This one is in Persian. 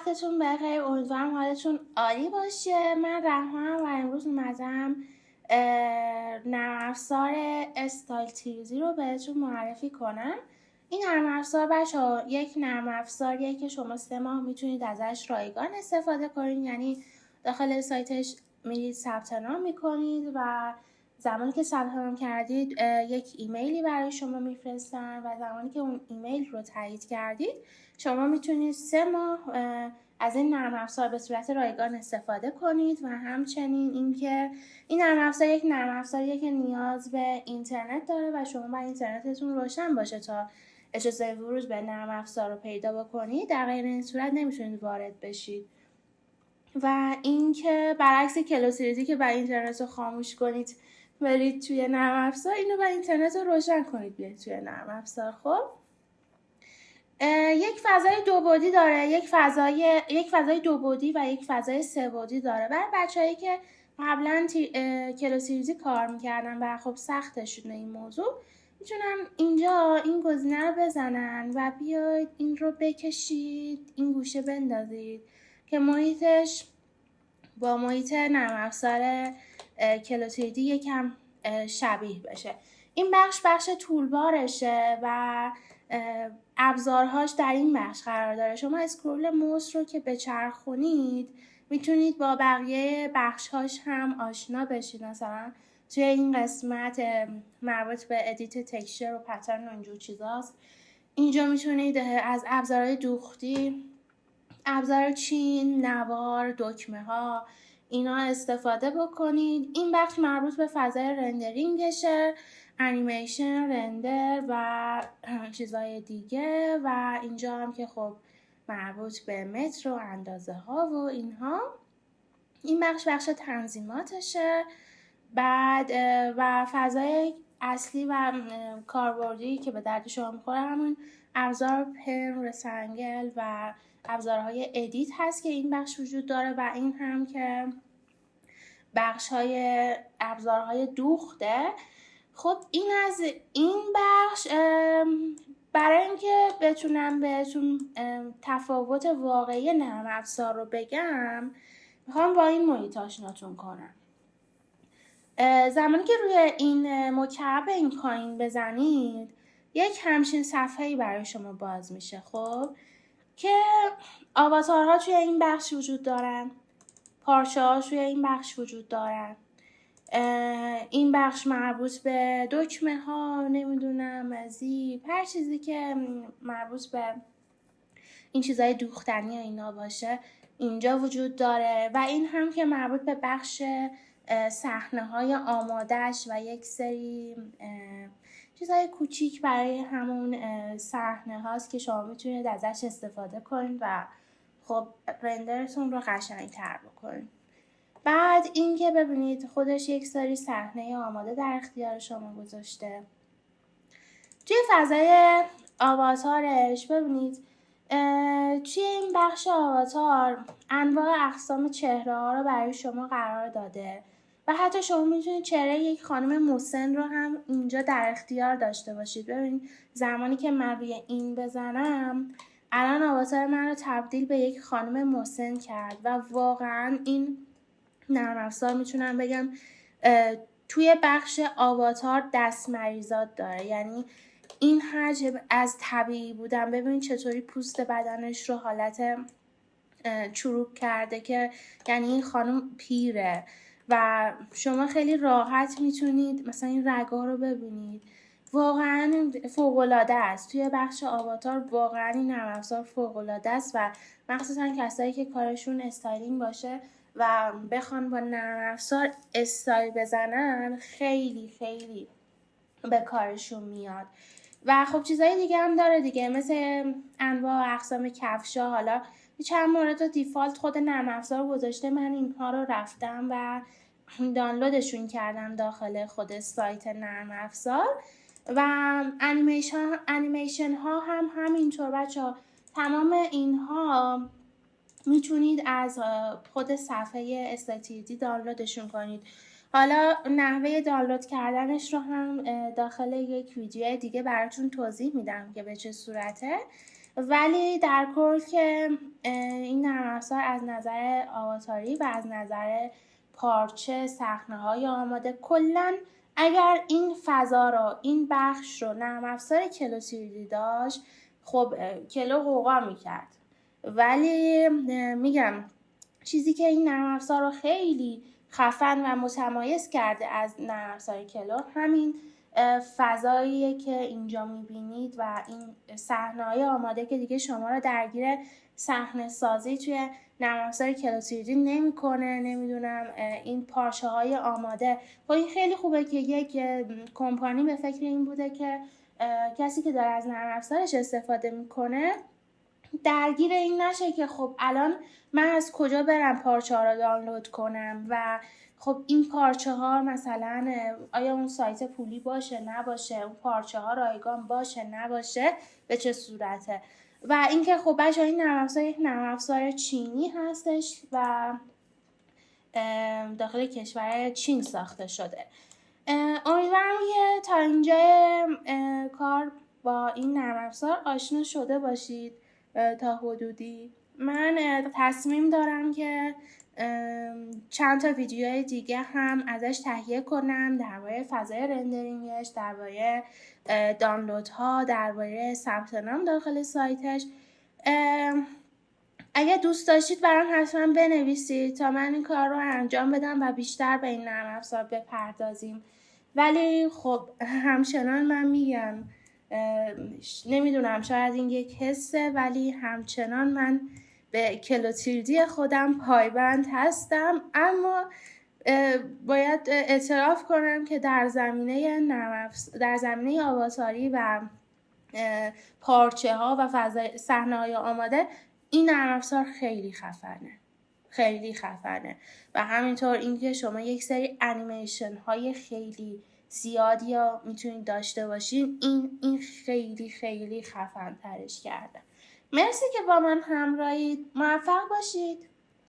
وقتتون بخیر. امیدوارم حالتون عالی باشه. من رحمانم و امروز اومدم نرم افزار استایل تیزی رو بهتون معرفی کنم. این نرم افزار بچه‌ها یک نرم افزاریه که شما 3 ماه میتونید ازش رایگان استفاده کنید. یعنی داخل سایتش میرید ثبت نام میکنید و زمانی که ثبت نام کردید یک ایمیلی برای شما میفرستن و زمانی که اون ایمیل رو تایید کردید شما میتونید 3 ماه از این نرم افزار به صورت رایگان استفاده کنید. و همچنین اینکه این نرم افزار یک نرم افزاریه که نیاز به اینترنت داره و شما باید اینترنتتون روشن باشه تا اجازه ورود به نرم افزار رو پیدا بکنید. در غیر این صورت نمیتونید وارد بشید. و اینکه برعکس کلوسیریزی که برای اینترنت رو خاموش کنید برید توی نرم افزار، اینو برای اینترنت رو روشن کنید بیاید توی نرم افزار. خب یک فضای دو بعدی داره، یک فضای دو بعدی و یک فضای 3 بعدی داره. برای بچه‌هایی که قبلا کلوسیریزی کار میکردن و خب سختشونه این موضوع، میتونن اینجا این گزینه رو بزنن و بیاید این رو بکشید، این گوشه بندازید که محیطش با محیط نرم افزار کلوسیریزی یکم شبیه بشه. این بخش تولبارشه و ابزارهاش در این بخش قرار داره. شما اسکرول موس رو که بچرخونید میتونید با بقیه بخشهاش هم آشنا بشید. مثلا توی این قسمت مربوط به ادیت تکسچر و پترن و اینجور چیزاست، اینجا میتونید از ابزارهای دوختی، ابزار چین، نوار، دکمه ها اینا استفاده بکنید. این بخش مربوط به فضای رندرینگشه، انیمیشن، رندر و چیزای دیگه. و اینجا هم که خب مربوط به متر و اندازه ها و اینها. این بخش تنظیماتشه. بعد و فضای اصلی و کاربردی که به درد شما میخوره همون ابزار پن، رسنگل و ابزارهای ادیت هست که این بخش وجود داره. و این هم که بخش‌های ابزارهای دوخته. خب این از این بخش. برای اینکه بتونم بهتون تفاوت واقعی نرم افزار رو بگم میخوام با این محیط آشناتون کنم. زمانی که روی این مکعب این کاین بزنید یک همچین صفحه‌ای برای شما باز میشه. خب که آواتارها توی این بخش وجود دارن، پارچه ها توی این بخش وجود دارن. این بخش مربوط به دکمه ها، نمیدونم زیپ، هر چیزی که مربوط به این چیزای دوختنی و اینا باشه اینجا وجود داره. و این هم که مربوط به بخش صحنه های آمادهش و یک سری چیزهای کوچیک برای همون صحنه هاست که شما میتونید ازش استفاده کنید و خب رندرتون رو قشنگ‌تر بکنید. بعد اینکه ببینید خودش یک سری صحنه آماده در اختیار شما گذاشته. توی فضای آواتارش ببینید توی این بخش آواتار انواع اقسام چهره ها رو برای شما قرار داده و حتی شما میتونید چهره یک خانم مسن رو هم اینجا در اختیار داشته باشید. ببینید زمانی که من روی این بزنم الان آواتار من رو تبدیل به یک خانم مسن کرد و واقعا این نرم افزار میتونم بگم توی بخش آواتار دست مریزاد داره. یعنی این حجم از طبیعی بودن، ببینید چطوری پوست بدنش رو حالت چروک کرده که یعنی این خانم پیره و شما خیلی راحت میتونید مثلا این رگا رو ببینید. واقعا فوق‌العاده است. توی بخش آواتار واقعا این نرم افزار فوق‌العاده است و مخصوصا کسایی که کارشون استایلینگ باشه و بخوان با نرم افزار استایل بزنن خیلی خیلی به کارشون میاد. و خب چیزای دیگه هم داره دیگه، مثل انواع و اقسام کفشا. حالا چند مورد دیفالت خود نرم افزار گذاشته، من اینها رو رفتم و دانلودشون کردم داخل خود سایت نرم افزار. و انیمیشن ها هم همینطور بچه‌ها. تمام اینها میتونید از خود صفحه استاتیدی دانلودشون کنید. حالا نحوه دانلود کردنش رو هم داخل یک ویدیو دیگه براتون توضیح میدم که به چه صورته. ولی در کل که این نرم افزار از نظر آواتاری و از نظر پارچه، صحنه‌های آماده، کلاً اگر این فضا رو، این بخش رو نرم افزار کلو 3D داشت، خب کلو غوغا میکرد. ولی میگم چیزی که این نرم افزار رو خیلی خفن و متمایز کرده از نرم افزار کلو همین فضاییه که اینجا میبینید و این صحنه‌های آماده که دیگه شما رو درگیر صحنه سازی توی نرم افزار کلو 3D نمیکنه. نمیدونم این پارچه های آماده، خب این خیلی خوبه که یک کمپانی به فکر این بوده که کسی که داره از نرم افزارش استفاده میکنه درگیر این نشه که خب الان من از کجا برم پارچه ها رو دانلود کنم و خب این پارچه ها مثلا آیا اون سایت پولی باشه نباشه، اون پارچه ها رایگان باشه نباشه، به چه صورته. و اینکه خب بچه‌ها این نرم افزار یک نرم افزار چینی هستش و داخل کشور چین ساخته شده. امیدوارم که تا اینجا کار با این نرم افزار آشنا شده باشید تا حدودی. من تصمیم دارم که چند تا ویدیوهای دیگه هم ازش تهیه کنم درباره فضای رندرینگش، درباره دانلودها، درباره ثبت نام داخل سایتش. اگه دوست داشتید برام حتما بنویسید تا من این کار رو انجام بدم و بیشتر به این نرم افزار بپردازیم. ولی خب همچنان من میگم نمیدونم، شاید این یک حسه، ولی همچنان من به کلو 3D خودم پایبند هستم. اما باید اعتراف کنم که در زمینه آواتاری و پارچه ها و صحنه های آماده این نرم افزار خیلی خفنه و همینطور اینکه شما یک سری انیمیشن های خیلی زیادی ها میتونید داشته باشین، این خیلی خفن ترش کرده. مرسی که با من همراهید. موفق باشید.